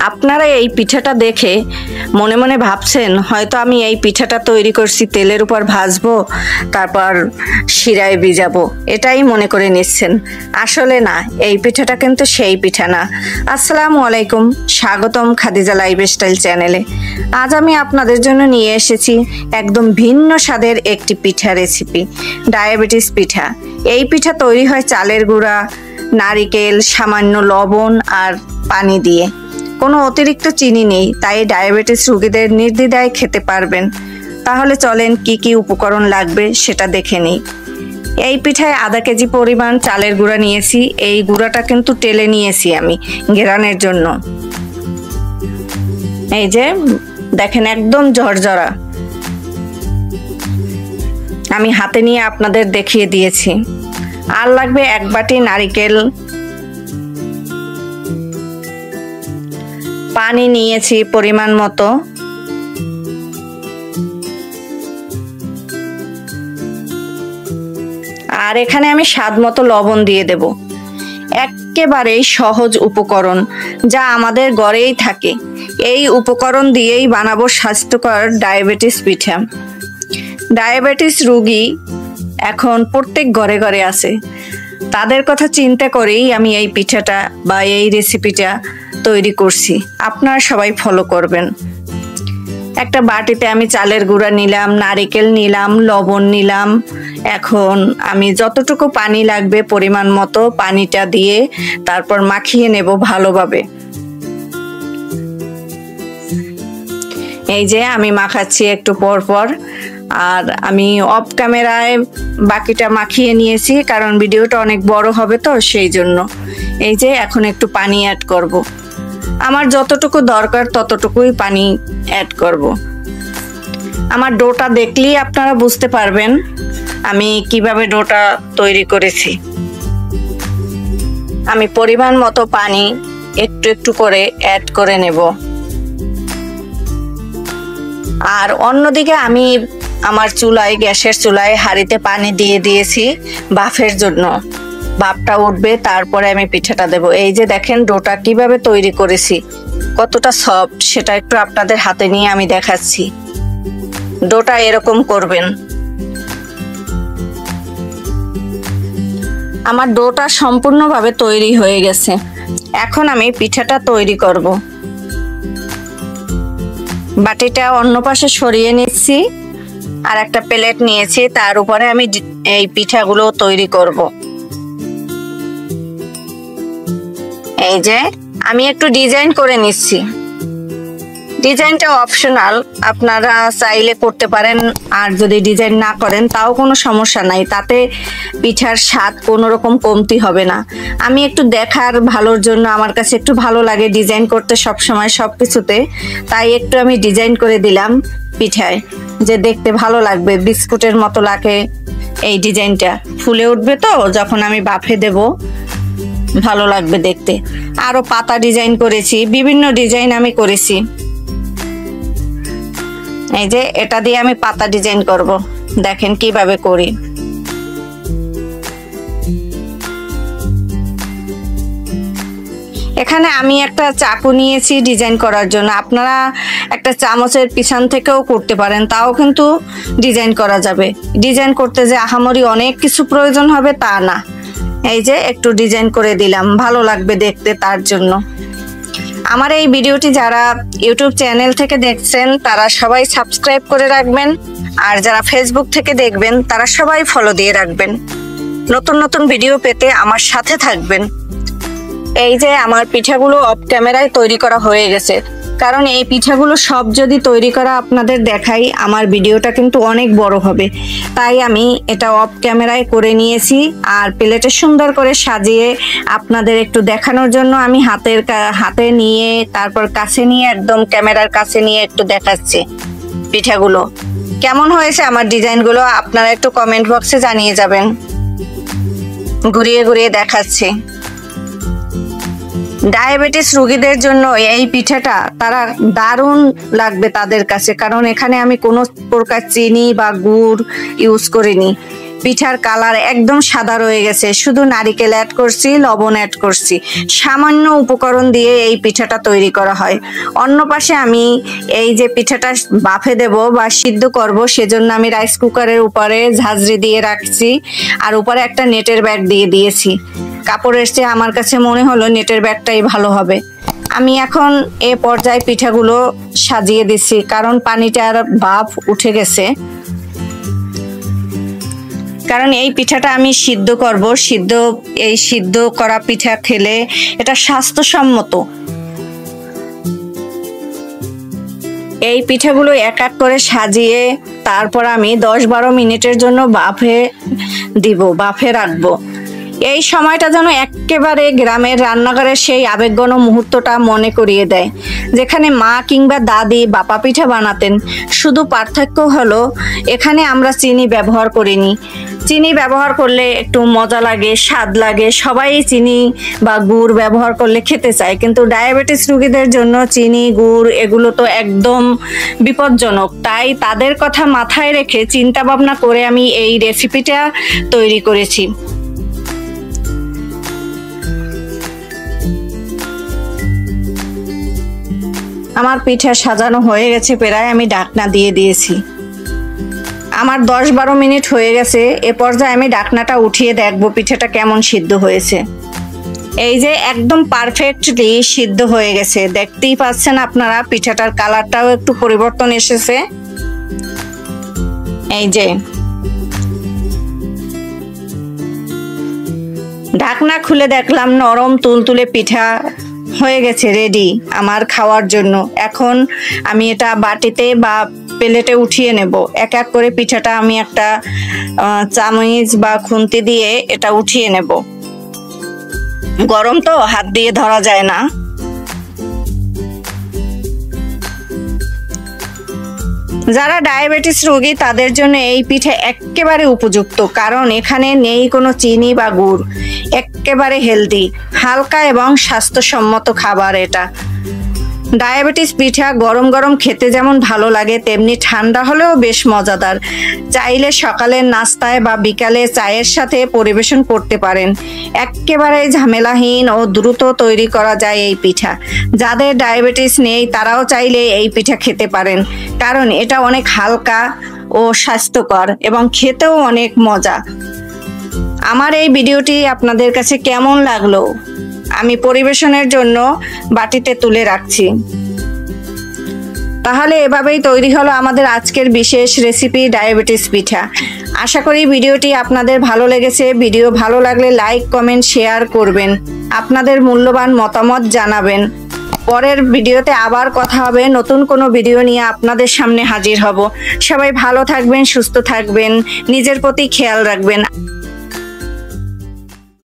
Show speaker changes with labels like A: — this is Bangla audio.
A: আপনারা এই পিঠাটা দেখে মনে মনে ভাবছেন হয়তো আমি এই পিঠাটা তৈরি করছি তেলের উপর ভাজবো, তারপর শিরায় ভিজাবো, এটাই মনে করে নিচ্ছেন। আসলে না, এই পিঠাটা কিন্তু সেই পিঠা না। আসসালামু আলাইকুম, স্বাগতম খাদিজা লাইফস্টাইল চ্যানেলে। আজ আমি আপনাদের জন্য নিয়ে এসেছি একদম ভিন্ন স্বাদের একটি পিঠা রেসিপি, ডায়াবেটিস পিঠা। এই পিঠা তৈরি হয় চালের গুঁড়া, নারিকেল, সামান্য লবণ আর পানি দিয়ে। কোনো অতিরিক্ত চিনি নেই, তাই ডায়াবেটিস রোগীদের নির্দ্বিধায় খেতে পারবেন। তাহলে চলেন কি কি উপকরণ লাগবে সেটা দেখে নিই। এই পিঠায় আধা কেজি পরিমাণ চালের গুঁড়া নিয়েছি। এই গুঁড়াটা কিন্তু টেলে নিয়েছি আমি ঘেরানোর জন্য। এই যে দেখেন একদম ঝরঝরা, আমি হাতে নিয়ে আপনাদের দেখিয়ে দিয়েছি। আর লাগবে 1 বাটি নারিকেল, পানি নিয়েছি পরিমাণ মতো, আর এখানে আমি স্বাদ মতো লবণ দিয়ে দেব। একেবারেই সহজ উপকরণ, যা আমাদের ঘরেই থাকে। এই উপকরণ দিয়েই বানাবো স্বাস্থ্যকর ডায়াবেটিস পিঠা। ডায়াবেটিস রোগী এখন প্রত্যেক ঘরে ঘরে আছে। তাদের কথা চিন্তা করেই আমি এই পিঠাটা বা এই রেসিপিটা তৈরি করছি। আপনারা সবাই ফলো করবেন। একটা বাটিতে আমি চালের গুঁড়া নিলাম, নারিকেল নিলাম, লবণ নিলাম। এখন আমি যতটুকু পানি লাগবে পরিমাণ মতো পানিটা দিয়ে তারপর মাখিয়ে নেব ভালোভাবে। এই যে আমি মাখাচ্ছি একটু পর পর, আর আমি অফ ক্যামেরায় বাকিটা মাখিয়ে নিয়েছি, কারণ ভিডিওটা অনেক বড় হবে তো সেই জন্য। এই যে এখন একটু পানি অ্যাড করব। আমার যতটুকু দরকার ততটুকুই পানি অ্যাড করব। আমার ডোটা দেখলেই আপনারা বুঝতে পারবেন আমি কিভাবে ডোটা তৈরি করেছি। আমি পরিমাণ মতো পানি একটু একটু করে অ্যাড করে নেব। আর অন্যদিকে আমি আমার চুলায়, গ্যাসের চুলায় হাঁড়িতে পানি দিয়ে দিয়েছি বাফের জন্য। ভাপটা উঠবে, তারপরে আমি পিঠাটা দেব। এই যে দেখেন ডোটা কিভাবে তৈরি করেছি, কতটা সফট সেটা একটু আপনাদের হাতে নিয়ে আমি দেখাচ্ছি। ডোটা এরকম করবেন। আমার ডোটা সম্পূর্ণভাবে তৈরি হয়ে গেছে। এখন আমি পিঠাটা তৈরি করব। বাটিটা অন্য পাশে সরিয়ে নিচ্ছি, আর একটা প্লেট নিয়েছি, তার উপরে আমি এই পিঠাগুলো তৈরি করব। এই যে আমি একটু ডিজাইন করে নিচ্ছি। ডিজাইনটা অপশনাল, আপনারা চাইলে করতে পারেন, আর যদি ডিজাইন না করেন তাও কোনো সমস্যা নাই। তাতে পিঠার স্বাদ কোনো রকম কমতি হবে না। আমি একটু দেখার ভালোর জন্য, আমার কাছে একটু ভালো লাগে ডিজাইন করতে সব সময় সব কিছুতে, তাই একটু আমি ডিজাইন করে দিলাম পিঠায়, যে দেখতে ভালো লাগবে, বিস্কুটের মতো লাগে। এই ডিজাইনটা ফুলে উঠবে তো যখন আমি বাফে দেব, ভালো লাগবে দেখতে। আরো পাতা ডিজাইন করেছি, বিভিন্ন ডিজাইন আমি করেছি। এই যে এটা দিয়ে আমি পাতা ডিজাইন করব, দেখেন কিভাবে করি। এখানে আমি একটা চাকু নিয়েছি ডিজাইন করার জন্য। আপনারা একটা চামচের পিছন থেকেও করতে পারেন, তাও কিন্তু ডিজাইন করা যাবে। ডিজাইন করতে যে আহামরি অনেক কিছু প্রয়োজন হবে তা না। এই যে একটু ডিজাইন করে দিলাম, ভালো লাগবে দেখতে, তার জন্য। আমার এই ভিডিওটি যারা ইউটিউব চ্যানেল থেকে দেখছেন তারা সবাই সাবস্ক্রাইব করে রাখবেন, আর যারা ফেসবুক থেকে দেখবেন তারা সবাই ফলো দিয়ে রাখবেন। নতুন নতুন ভিডিও পেতে আমার সাথে থাকবেন। এই যে আমার পিঠাগুলো অফ ক্যামেরায় তৈরি করা হয়ে গেছে, কারণ এই পিঠাগুলো সব যদি তৈরি করা আপনাদের দেখাই আমার ভিডিওটা কিন্তু অনেক বড় হবে, তাই আমি এটা অফ ক্যামেরায় করে নিয়েছি। আর প্লেটে সুন্দর করে সাজিয়ে আপনাদের একটু দেখানোর জন্য আমি হাতে নিয়ে, তারপর কাছে নিয়ে, একদম ক্যামেরার কাছে নিয়ে একটু দেখাচ্ছি পিঠাগুলো কেমন হয়েছে। আমার ডিজাইনগুলো আপনারা একটু কমেন্ট বক্সে জানিয়ে যাবেন। ঘুরিয়ে ঘুরিয়ে দেখাচ্ছি। ডায়াবেটিস রোগীদের জন্য এই পিঠাটা তারা দারুণ লাগবে তাদের কাছে, কারণ এখানে আমি কোনো প্রকার চিনি বা গুড় ইউজ করিনি। পিঠার কালার একদম সাদা রয়ে গেছে। শুধু নারিকেল অ্যাড করছি, লবণ অ্যাড করছি, সামান্য উপকরণ দিয়ে এই পিঠাটা তৈরি করা হয়। অন্য পাশে আমি এই যে পিঠাটা বাফে দেব বা সিদ্ধ করব, সেজন্য আমি রাইস কুকারের উপরে ঝাঁঝরি দিয়ে রাখছি, আর উপরে একটা নেটের ব্যাগ দিয়ে দিয়েছি। কাপড়ের চেয়ে আমার কাছে মনে হলো নেটের ব্যাগটাই ভালো হবে। আমি এখন এ পর্যায়ে পিঠাগুলো সাজিয়ে দিচ্ছি, কারণ পানিটার ভাপ উঠে গেছে। কারণ এই পিঠাটা আমি সিদ্ধ করব। এই সিদ্ধ করা পিঠা খেলে এটা স্বাস্থ্যসম্মত। এই পিঠাগুলো এক এক করে সাজিয়ে তারপর আমি 10-12 মিনিটের জন্য বাফে রাখবো। এই সময়টা যেন একেবারে গ্রামের রান্নাঘরের সেই আবেগঘন মুহূর্তটা মনে করিয়ে দেয়, যেখানে মা কিংবা দাদি বাপা পিঠা বানাতেন। শুধু পার্থক্য হলো এখানে আমরা চিনি ব্যবহার করিনি। চিনি ব্যবহার করলে একটু মজা লাগে, স্বাদ লাগে, সবাই চিনি বা গুড় ব্যবহার করলে খেতে চায়, কিন্তু ডায়াবেটিস রোগীদের জন্য চিনি গুড় এগুলো তো একদম বিপজ্জনক। তাই তাদের কথা মাথায় রেখে চিন্তা ভাবনা করে আমি এই রেসিপিটা তৈরি করেছি। আমার পিঠা সাজানো হয়ে গেছে প্রায়, আমি ঢাকনা দিয়ে দিয়েছি। আমার 10-12 মিনিট হয়ে গেছে। এ পর্যায়ে আমি ঢাকনাটা উঠিয়ে দেখব পিঠাটা কেমন সিদ্ধ হয়েছে। এই যে একদম পারফেক্টলি সিদ্ধ হয়ে গেছে, দেখতেই পাচ্ছেন আপনারা। পিঠাটার কালারটাও একটু পরিবর্তন এসেছে। এই যে ঢাকনা খুলে দেখলাম নরম তুলতুলে পিঠা হয়ে গেছে, রেডি আমার খাওয়ার জন্য। এখন আমি এটা বাটিতে বা প্লেটে উঠিয়ে নেব। এক এক করে পিঠাটা আমি একটা চামচ বা খুন্তি দিয়ে এটা উঠিয়ে নেব। গরম তো, হাত দিয়ে ধরা যায় না। যারা ডায়াবেটিস রোগী তাদের জন্য এই পিঠা একেবারে উপযুক্ত, কারণ এখানে নেই কোনো চিনি বা গুড়। একেবারে হেলদি, হালকা এবং স্বাস্থ্যসম্মত খাবার এটা। ডায়াবেটিস পিঠা গরম গরম খেতে যেমন ভালো লাগে, তেমনি ঠান্ডা হলেও বেশ মজাদার। চাইলে সকালের নাস্তায় বা বিকালে চায়ের সাথে পরিবেশন করতে পারেন। একেবারে ঝামেলাহীন ও দ্রুত তৈরি করা যায় এই পিঠা। যাদের ডায়াবেটিস নেই তারাও চাইলে এই পিঠা খেতে পারেন, কারণ এটা অনেক হালকা ও স্বাস্থ্যকর এবং খেতেও অনেক মজা। আমার এই ভিডিওটি আপনাদের কাছে কেমন লাগলো আমি পরিবেশনের জন্য বাটিতে তুলে রাখছি। তাহলে এভাবেই তৈরি হলো আমাদের আজকের বিশেষ রেসিপি ডায়াবেটিস পিঠা। আশা করি ভিডিওটি আপনাদের ভালো লেগেছে। ভিডিও ভালো লাগলে লাইক, কমেন্ট, শেয়ার করবেন। আপনাদের মূল্যবান মতামত জানাবেন। পরের ভিডিওতে আবার কথা হবে, নতুন কোনো ভিডিও নিয়ে আপনাদের সামনে হাজির হব। সবাই ভালো থাকবেন, সুস্থ থাকবেন, নিজের প্রতি খেয়াল রাখবেন।